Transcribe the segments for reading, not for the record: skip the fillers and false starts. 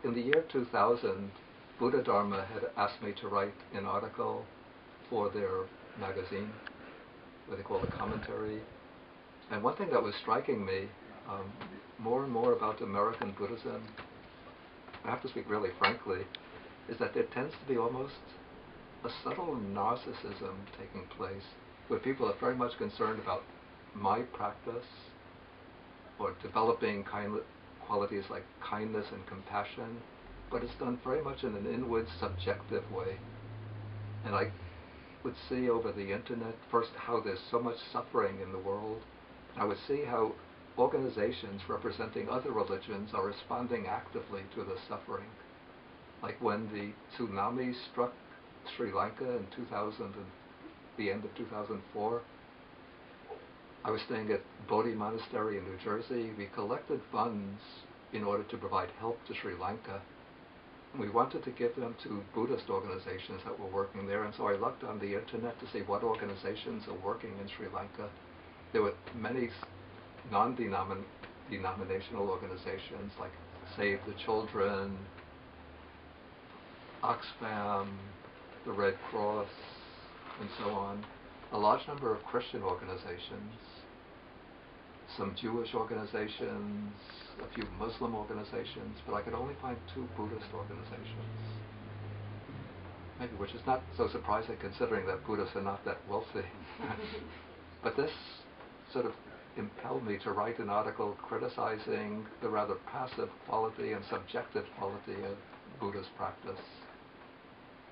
in the year 2000, Buddha Dharma had asked me to write an article for their magazine, what they call a commentary. And one thing that was striking me more and more about American Buddhism, I have to speak really frankly, is that there tends to be almost a subtle narcissism taking place, where people are very much concerned about my practice or developing qualities like kindness and compassion, but it's done very much in an inward, subjective way. And I would see over the internet first how there's so much suffering in the world. I would see how organizations representing other religions are responding actively to the suffering. Like when the tsunami struck Sri Lanka in 2000, the end of 2004, I was staying at Bodhi Monastery in New Jersey. We collected funds in order to provide help to Sri Lanka. We wanted to give them to Buddhist organizations that were working there, and so I looked on the internet to see what organizations are working in Sri Lanka. There were many non-denominational organizations like Save the Children, Oxfam, the Red Cross, and so on. A large number of Christian organizations, some Jewish organizations, a few Muslim organizations, but I could only find 2 Buddhist organizations. Maybe, which is not so surprising considering that Buddhists are not that wealthy. But this sort of impelled me to write an article criticizing the rather passive quality and subjective quality of Buddhist practice,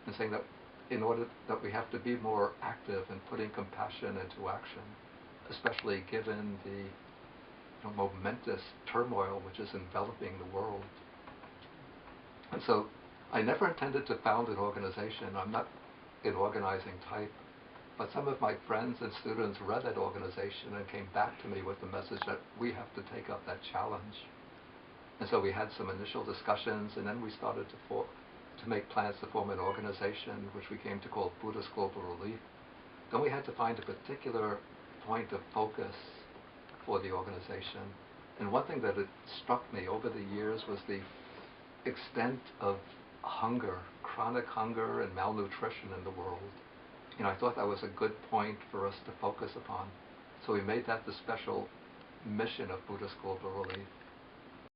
and saying that in order that we have to be more active in putting compassion into action, especially given the momentous turmoil which is enveloping the world. And so I never intended to found an organization. I'm not an organizing type, but some of my friends and students read that organization and came back to me with the message that we have to take up that challenge. And so we had some initial discussions, and then we started to make plans to form an organization which we came to call Buddhist Global Relief. Then we had to find a particular point of focus for the organization. And one thing that had struck me over the years was the extent of hunger, chronic hunger and malnutrition in the world. And I thought that was a good point for us to focus upon. So we made that the special mission of Buddhist Global Relief.